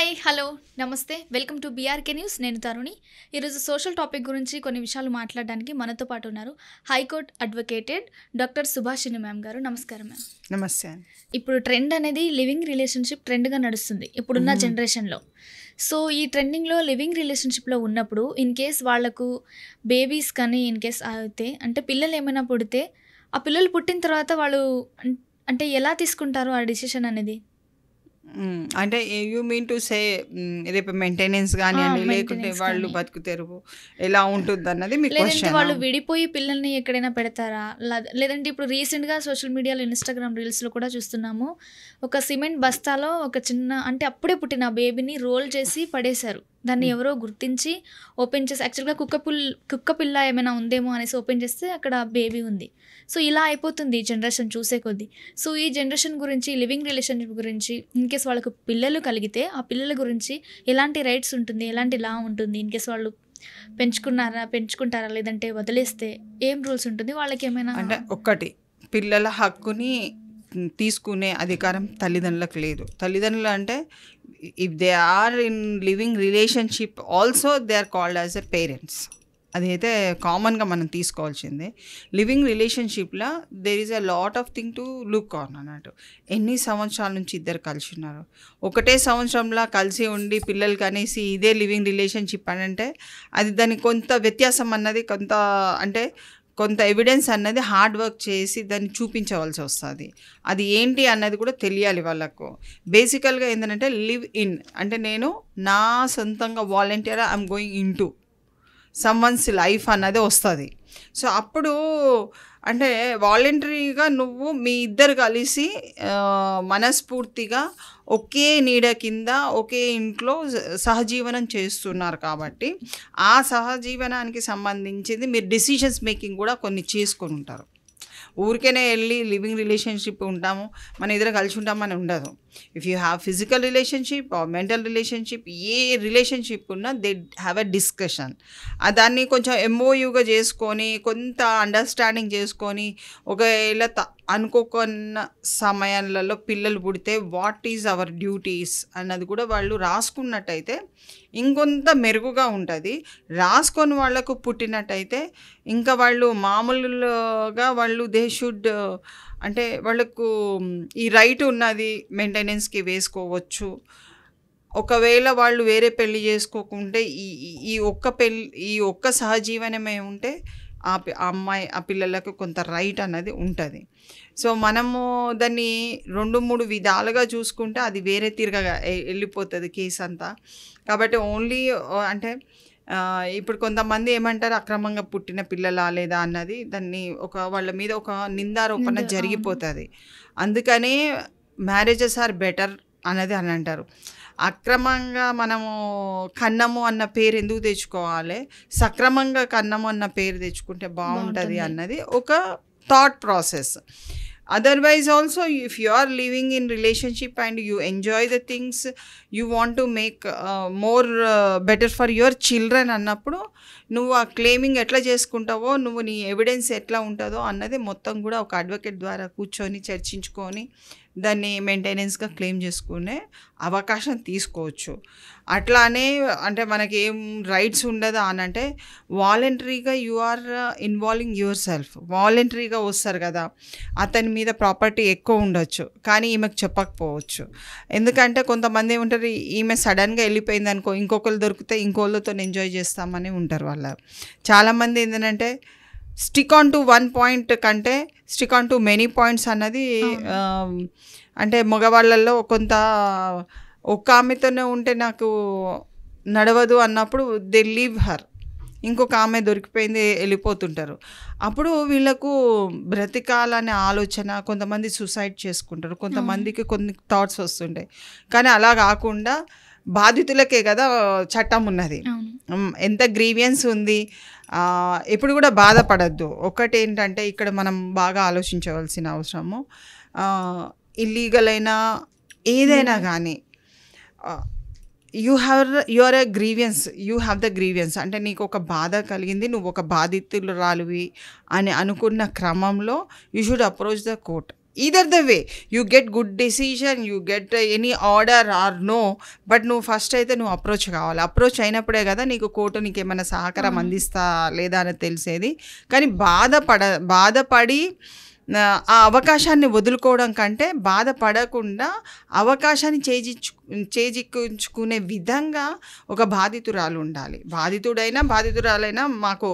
Hi hello నమస్తే welcome to BRK news. నేను తరుణి. ఈరోజు సోషల్ టాపిక్ గురించి కొన్ని విషయాలు మాట్లాడడానికి మనతో పాటు ఉన్నారు high court advocated doctor Subhashini ma'am గారు. నమస్కారం మ్యామ్. నమస్తే. ఇప్పుడు ట్రెండ్ అనేది లివింగ్ రిలేషన్షిప్ ట్రెండ్గా నడుస్తుంది ఇప్పుడున్న జనరేషన్లో. సో ఈ ట్రెండింగ్లో లివింగ్ రిలేషన్షిప్లో ఉన్నప్పుడు ఇన్ కేస్ వాళ్ళకు బేబీస్ కానీ ఇన్ కేస్ అయితే అంటే పిల్లలు ఏమైనా పుడితే ఆ పిల్లలు పుట్టిన తర్వాత వాళ్ళు అంటే ఎలా తీసుకుంటారు ఆ డిసిషన్ అనేది? అంటే యూ మీన్ టు సే రేపు మెయింటెనెన్స్ కానివ్వండి, లేకుంటే maintenance వాళ్ళు కానీ. బతుకు తెరువు ఎలా ఉంటుంది అన్నది మీ లేదంటే క్వశ్చన్. వాళ్ళు విడిపోయి పిల్లల్ని ఎక్కడైనా పెడతారా? లేదంటే ఇప్పుడు రీసెంట్గా సోషల్ మీడియాలో ఇన్స్టాగ్రామ్ రీల్స్లో కూడా చూస్తున్నాము. ఒక సిమెంట్ బస్తాలో ఒక చిన్న అంటే అప్పుడే పుట్టిన బేబీని రోల్ చేసి పడేశారు. దాన్ని ఎవరో గుర్తించి ఓపెన్ చేసి యాక్చువల్గా కుక్క పిల్ల ఏమైనా ఉందేమో అనేసి ఓపెన్ చేస్తే అక్కడ బేబీ ఉంది. సో ఇలా అయిపోతుంది ఈ జనరేషన్ చూసే కొద్దీ. సో ఈ జనరేషన్ గురించి లివింగ్ రిలేషన్షిప్ గురించి ఇన్ కేస్ వాళ్ళకు పిల్లలు కలిగితే ఆ పిల్లల గురించి ఎలాంటి రైట్స్ ఉంటుంది, ఎలాంటి లా ఉంటుంది, ఇన్ కేస్ వాళ్ళు పెంచుకుంటారా లేదంటే వదిలేస్తే ఏం రూల్స్ ఉంటుంది వాళ్ళకి ఏమైనా? అంటే ఒక్కటి, పిల్లల హక్కుని తీసుకునే అధికారం తల్లిదండ్రులకు లేదు. తల్లిదండ్రులు అంటే if they are in living relationship also they are called as a parents. అదైతే కామన్గా మనం తీసుకోవాల్సిందే. లివింగ్ రిలేషన్షిప్లో there is a lot of thing to look on అన్నట్టు. ఎన్ని సంవత్సరాల నుంచి ఇద్దరు కలిసి ఉన్నారు, ఒకటే సంవత్సరంలో కలిసి ఉండి పిల్లలకి అనేసి ఇదే లివింగ్ రిలేషన్షిప్ అని అంటే అది దానికి కొంత వ్యత్యాసం అన్నది కొంత ఎవిడెన్స్ అన్నది హార్డ్ వర్క్ చేసి దాన్ని చూపించవలసి వస్తుంది. అది ఏంటి అన్నది కూడా తెలియాలి వాళ్ళకు. బేసికల్గా ఏంటంటే లివ్ ఇన్ అంటే నేను నా సొంతంగా volunteer I'm going in to someone's life అన్నది వస్తుంది. సో అప్పుడు అంటే వాలంటరీగా నువ్వు మీ ఇద్దరు కలిసి మనస్ఫూర్తిగా ఒకే నీడ కింద ఒకే ఇంట్లో సహజీవనం చేస్తున్నారు కాబట్టి ఆ సహజీవనానికి సంబంధించింది మీరు డెసిషన్స్ మేకింగ్ కూడా కొన్ని చేసుకొని ఉంటారు. ఊరికేనే వెళ్ళి లివింగ్ రిలేషన్షిప్ ఉంటాము మన ఇద్దరు కలిసి ఉంటామని ఉండదు. If you have physical relationship or mental relationship, ఏ రిలేషన్షిప్ ఉన్నా దే హ్యావ్ ఎ డిస్కషన్. దాన్ని కొంచెం ఎంఓయూగా చేసుకొని కొంత అండర్స్టాండింగ్ చేసుకొని ఒకవేళ అనుకోకున్న సమయాలలో పిల్లలు పుడితే వాట్ ఈజ్ అవర్ డ్యూటీస్ అన్నది కూడా వాళ్ళు రాసుకున్నట్టయితే ఇంకొంత మెరుగుగా ఉంటుంది. రాసుకొని వాళ్లకు పుట్టినట్టయితే ఇంకా వాళ్ళు మామూలుగా వాళ్ళు దే షుడ్ అంటే వాళ్ళకు ఈ రైట్ ఉన్నది, మెయింటెనెన్స్కి వేసుకోవచ్చు. ఒకవేళ వాళ్ళు వేరే పెళ్లి చేసుకోకుంటే ఈ ఒక్క సహజీవనమే ఉంటే ఆ అమ్మాయి ఆ పిల్లలకు కొంత రైట్ అన్నది ఉంటుంది. సో మనము దాన్ని 2-3 విధాలుగా చూసుకుంటే అది వేరే తీరుగా వెళ్ళిపోతుంది కేసు అంతా. కాబట్టి ఓన్లీ అంటే ఇప్పుడు కొంతమంది ఏమంటారు, అక్రమంగా పుట్టిన పిల్లలా లేదా అన్నది దాన్ని వాళ్ళ మీద ఒక నిందారోపణ జరిగిపోతుంది. అందుకనే మ్యారేజెస్ ఆర్ బెటర్ అన్నది అని అంటారు. అక్రమంగా మనము కన్నము అన్న పేరు ఎందుకు తెచ్చుకోవాలి, సక్రమంగా కన్నము అన్న పేరు తెచ్చుకుంటే బాగుంటుంది అన్నది ఒక thought process. Otherwise also if you are living in relationship and you enjoy the things you want to make more better for your children అన్నప్పుడు నువ్వు ఆ క్లెయిమింగ్ ఎట్లా చేసుకుంటావో, నువ్వు నీ ఎవిడెన్స్ ఎట్లా ఉంటుందో అన్నది మొత్తం కూడా ఒక అడ్వకేట్ ద్వారా కూర్చొని చర్చించుకొని దాన్ని మెయింటెనెన్స్గా క్లెయిమ్ చేసుకునే అవకాశం తీసుకోవచ్చు. అట్లానే అంటే మనకి ఏం రైట్స్ ఉండదా అని అంటే వాలంటరీగా you are involving yourself. వాలంటరీగా వస్తారు కదా, అతని మీద ప్రాపర్టీ ఎక్కువ ఉండొచ్చు కానీ ఈమెకు చెప్పకపోవచ్చు. ఎందుకంటే కొంతమంది ఏమంటారు, ఈమె సడన్గా వెళ్ళిపోయింది అనుకో ఇంకొకరు దొరికితే ఇంకోళ్ళతో ఎంజాయ్ చేస్తామని ఉంటారు వాళ్ళు. చాలామంది ఏంటంటే స్టిక్ ఆన్ టు 1 పాయింట్ కంటే stick on to many points అన్నది అంటే మగవాళ్ళల్లో కొంత ఒక్క ఆమెతోనే ఉంటే నాకు నడవదు అన్నప్పుడు దే లీవ్ హర్, ఇంకొక ఆమె దొరికిపోయింది వెళ్ళిపోతుంటారు. అప్పుడు వీళ్ళకు బ్రతికాలనే ఆలోచన, కొంతమంది సూసైడ్ చేసుకుంటారు, కొంతమందికి కొన్ని థాట్స్ వస్తుంటాయి. కానీ అలా కాకుండా బాధితులకే కదా చట్టం ఉన్నది, ఎంత గ్రీవియన్స్ ఉంది. ఎప్పుడు కూడా బాధపడద్దు. ఒకటి ఏంటంటే ఇక్కడ మనం బాగా ఆలోచించవలసిన అవసరము, ఇల్లీగల్ అయినా ఏదైనా కానీ you are a grievance, you have the grievance. అంటే నీకు ఒక బాధ కలిగింది, నువ్వు ఒక బాధితురాలివి అని అనుకున్న క్రమంలో you should approach the court. either the way you get good decision, you get any order or no, but నువ్వు ఫస్ట్ అయితే నువ్వు అప్రోచ్ కావాలి. అప్రోచ్ అయినప్పుడే కదా నీకు కోర్టు నీకు ఏమైనా సహకారం అందిస్తా లేదా అని తెలిసేది. కానీ బాధపడి ఆ అవకాశాన్ని వదులుకోవడం కంటే బాధపడకుండా అవకాశాన్ని చేజిక్కించుకునే విధంగా ఒక బాధితురాలు ఉండాలి. బాధితురాలైనా మాకు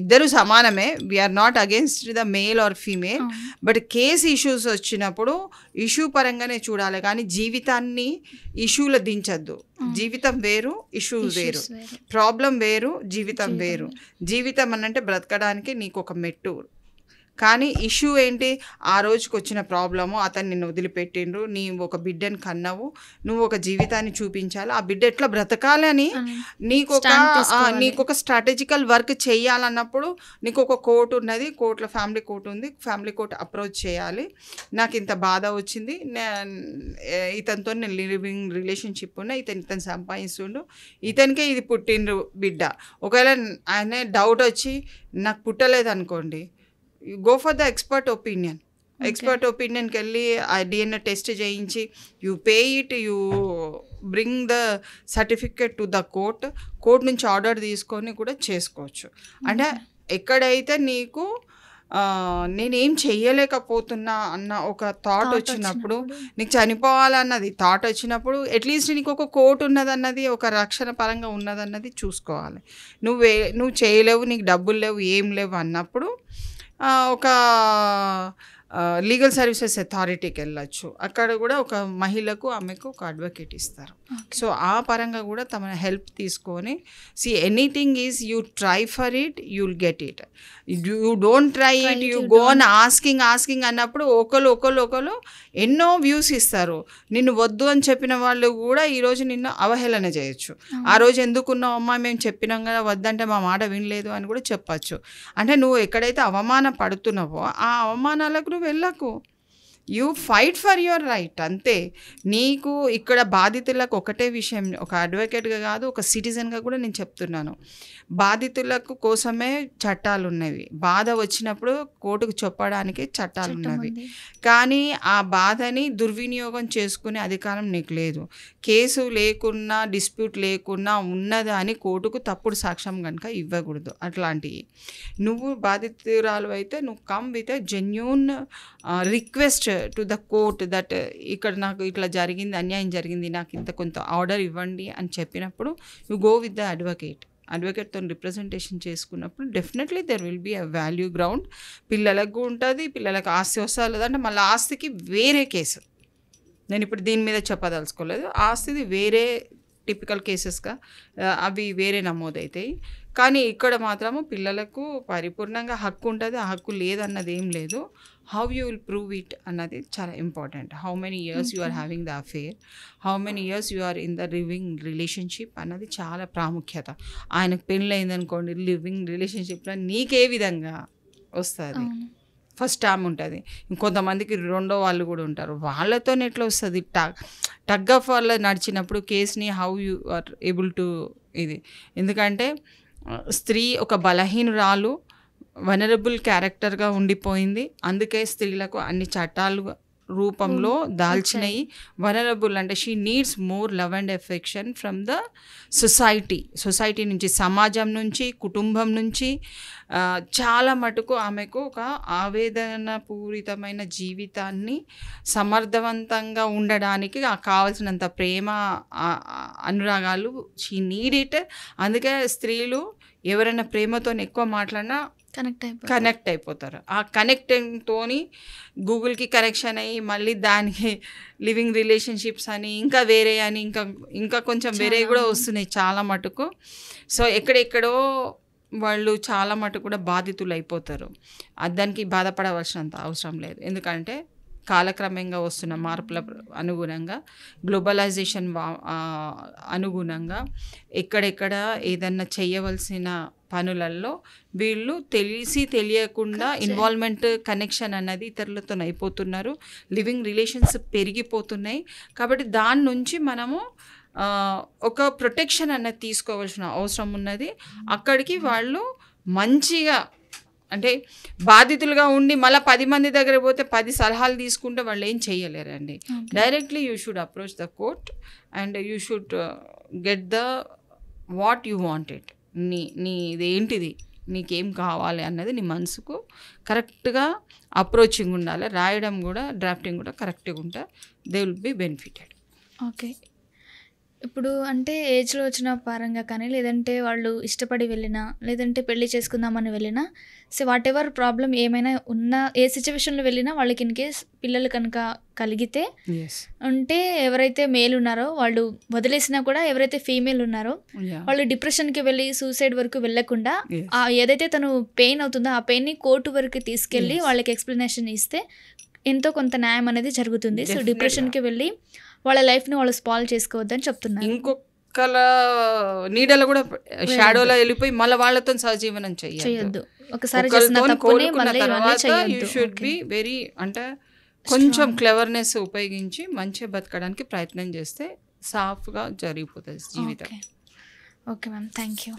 ఇద్దరు సమానమే. We are not against the male or female, but case issues వచ్చినప్పుడు ఇష్యూ పరంగానే చూడాలి, కానీ జీవితాన్ని ఇష్యూలో దించద్దు. జీవితం వేరు, ఇష్యూ వేరు, ప్రాబ్లం వేరు, జీవితం వేరు. జీవితం అనంటే బ్రతకడానికి నీకు ఒక మెట్టు, కానీ ఇష్యూ ఏంటి, ఆ రోజుకి వచ్చిన ప్రాబ్లము, అతను నిన్ను వదిలిపెట్టిండ్రు, నీవు ఒక బిడ్డను కన్నావు, నువ్వు ఒక జీవితాన్ని చూపించాలి, ఆ బిడ్డ ఎట్లా బ్రతకాలి అని నీకు ఒక స్ట్రాటజికల్ వర్క్ చేయాలన్నప్పుడు నీకు ఒక కోర్టు ఉన్నది, కోర్టులో ఫ్యామిలీ కోర్టు ఉంది, ఫ్యామిలీ కోర్టు అప్రోచ్ చేయాలి. నాకు ఇంత బాధ వచ్చింది, ఇతనితో నేను లివింగ్ రిలేషన్షిప్ ఉన్నా, ఇతను సంపాదిస్తుండు, ఇతనికే ఇది పుట్టిండ్రు బిడ్డ. ఒకవేళ ఆయన డౌట్ వచ్చి నాకు పుట్టలేదు అనుకోండి, you go for the expert opinion. Expert ఒపీనియన్కి వెళ్ళి ఆ DNA టెస్ట్ చేయించి you pay it, you bring the certificate to the court నుంచి ఆర్డర్ తీసుకొని కూడా చేసుకోవచ్చు. అంటే ఎక్కడైతే నీకు నేనేం చెయ్యలేకపోతున్నా అన్న ఒక థాట్ వచ్చినప్పుడు, నీకు చనిపోవాలన్నది థాట్ వచ్చినప్పుడు అట్లీస్ట్ నీకు ఒక కోర్టు ఉన్నదన్నది, ఒక రక్షణ పరంగా ఉన్నదన్నది చూసుకోవాలి. నువ్వు చేయలేవు, నీకు డబ్బులు లేవు, ఏం లేవు అన్నప్పుడు ఒక లీగల్ సర్వీసెస్ అథారిటీకి వెళ్ళచ్చు. అక్కడ కూడా ఒక మహిళకు ఆమెకు ఒక అడ్వకేట్ ఇస్తారు. సో ఆ పరంగా కూడా తమ హెల్ప్ తీసుకొని, anything is you try for it, you will get it. You don't try it, you go on asking అన్నప్పుడు ఒకరు ఎన్నో వ్యూస్ ఇస్తారు. నిన్ను వద్దు అని చెప్పిన వాళ్ళు కూడా ఈరోజు నిన్ను అవహేళన చేయొచ్చు. ఆ రోజు ఎందుకున్నావు అమ్మా, మేము చెప్పినాం కదా వద్దంటే మా మాట వినలేదు అని కూడా చెప్పచ్చు. అంటే నువ్వు ఎక్కడైతే అవమాన పడుతున్నావో ఆ అవమానాలకు నువ్వు వెళ్ళకు. You fight for your right అంతే. నీకు ఇక్కడ బాధితులకు ఒకటే విషయం, ఒక అడ్వకేట్గా కాదు, ఒక సిటిజన్గా కూడా నేను చెప్తున్నాను, బాధితులకు కోసమే చట్టాలు ఉన్నవి. బాధ వచ్చినప్పుడు కోర్టుకు చెప్పడానికి చట్టాలు ఉన్నవి, కానీ ఆ బాధని దుర్వినియోగం చేసుకునే అధికారం నీకు లేదు. కేసు లేకున్నా, డిస్ప్యూట్ లేకున్నా ఉన్నదని కోర్టుకు తప్పుడు సాక్ష్యం కనుక ఇవ్వకూడదు. అట్లాంటివి నువ్వు బాధితురాలు అయితే నువ్వు come with a genuine request to the court that ఇక్కడ నాకు ఇట్లా జరిగింది, అన్యాయం జరిగింది, నాకు ఇంత కొంత ఆర్డర్ ఇవ్వండి అని చెప్పినప్పుడు యు గో విత్ ద అడ్వకేట్తో రిప్రజెంటేషన్ చేసుకున్నప్పుడు definitely there will be a value ground. పిల్లలకు ఉంటుంది, పిల్లలకు ఆస్తి వస్తా లేదంటే మళ్ళీ ఆస్తికి వేరే కేసు, నేను ఇప్పుడు దీని మీద చెప్పదలుచుకోలేదు, ఆస్తిది వేరే టిపికల్ కేసెస్గా అవి వేరే నమోదవుతాయి. కానీ ఇక్కడ మాత్రము పిల్లలకు పరిపూర్ణంగా హక్కు ఉంటుంది, ఆ హక్కు లేదన్నది ఏం లేదు. How you will prove it అన్నది చాలా important. How many years you are having the affair, how many years you are in the living relationship అన్నది చాలా ప్రాముఖ్యత. ఆయనకు పెళ్ళి అయిందనుకోండి, లివింగ్ రిలేషన్షిప్లో నీకే విధంగా వస్తుంది, ఫస్ట్ టైం ఉంటుంది, ఇంకొంతమందికి రెండో వాళ్ళు కూడా ఉంటారు, వాళ్ళతో ఎట్లా వస్తుంది. టగ్ ఆఫ్ వాళ్ళ నడిచినప్పుడు కేసుని how you are able to ఇది. ఎందుకంటే స్త్రీ ఒక బలహీనురాలు, వనరబుల్ క్యారెక్టర్గా ఉండిపోయింది, అందుకే స్త్రీలకు అన్ని చట్టాలు రూపంలో దాల్చినవి. వనరబుల్ అంటే she needs more love and affection from the society నుంచి, సమాజం నుంచి, కుటుంబం నుంచి. చాలా మటుకు ఆమెకు ఒక ఆవేదన పూరితమైన జీవితాన్ని సమర్థవంతంగా ఉండడానికి కావాల్సినంత ప్రేమ, అనురాగాలు షీ నీడ్ ఇట్. అందుకే స్త్రీలు ఎవరైనా ప్రేమతో ఎక్కువ మాట్లాడినా కనెక్ట్ అయిపోతారు. ఆ కనెక్టింగ్తో గూగుల్కి కనెక్షన్ అయ్యి మళ్ళీ దానికి లివింగ్ రిలేషన్షిప్స్ అని ఇంకా వేరే అని ఇంకా కొంచెం వేరే కూడా వస్తున్నాయి చాలా మటుకు. సో ఎక్కడెక్కడో వాళ్ళు చాలా మటుకు కూడా బాధితులు అయిపోతారు. దానికి బాధపడవలసినంత అవసరం లేదు. ఎందుకంటే కాలక్రమంగా వస్తున్న మార్పుల అనుగుణంగా, గ్లోబలైజేషన్ అనుగుణంగా ఎక్కడెక్కడ ఏదన్నా చేయవలసిన పనులలో వీళ్ళు తెలియకుండా ఇన్వాల్వ్మెంట్, కనెక్షన్ అన్నది ఇతరులతో అయిపోతున్నారు. లివింగ్ రిలేషన్స్ పెరిగిపోతున్నాయి. కాబట్టి దాని నుంచి మనము ఒక ప్రొటెక్షన్ అన్నది తీసుకోవాల్సిన అవసరం ఉన్నది. అక్కడికి వాళ్ళు మంచిగా అంటే బాధితులుగా ఉండి మళ్ళీ 10 మంది దగ్గర పోతే 10 సలహాలు తీసుకుంటే వాళ్ళు ఏం చేయలేరండి. Directly you should approach the court and you should get the what you wanted. నీది ఏంటిది, నీకేం కావాలి అన్నది నీ మనసుకు కరెక్ట్గా అప్రోచింగ్ ఉండాలి. రాయడం కూడా, డ్రాఫ్టింగ్ కూడా కరెక్ట్గా ఉంటే they will be benefited. Okay. ఇప్పుడు అంటే ఏజ్లో వచ్చిన పరంగా కానీ, లేదంటే వాళ్ళు ఇష్టపడి వెళ్ళినా, లేదంటే పెళ్లి చేసుకుందామని వెళ్ళినా, సో వాట్ ఎవర్ ప్రాబ్లం ఏమైనా ఉన్నా, ఏ సిచ్యువేషన్లో వెళ్ళినా వాళ్ళకి ఇన్ కేస్ పిల్లలు కనుక కలిగితే అంటే ఎవరైతే మేల్ ఉన్నారో వాళ్ళు వదిలేసినా కూడా, ఎవరైతే ఫీమేల్ ఉన్నారో వాళ్ళు డిప్రెషన్కి వెళ్ళి సూసైడ్ వరకు వెళ్ళకుండా ఏదైతే తను పెయిన్ అవుతుందో ఆ పెయిన్ని కోర్టు వరకు తీసుకెళ్ళి వాళ్ళకి ఎక్స్ప్లెనేషన్ ఇస్తే ఎంతో కొంత న్యాయం అనేది జరుగుతుంది. సో డిప్రెషన్కి వెళ్ళి వాళ్ళ లైఫ్ని వాళ్ళు స్పాయిల్ చేసుకోవద్దని చెప్తున్నారు. ఇంకొకల నీడలో కూడా షాడోలో వెళ్ళిపోయి మళ్ళీ వాళ్ళతో సహజీవనం చేయొద్దు. ఒకసారి చేసిన తప్పుని మళ్ళీ యూ షుడ్ బి వెరీ అంటే కొంచెం క్లెవర్నెస్ ఉపయోగించి మంచిగా బతకడానికి ప్రయత్నం చేస్తే సాఫ్గా జరిగిపోతుంది జీవితం. Okay ma'am, thank you.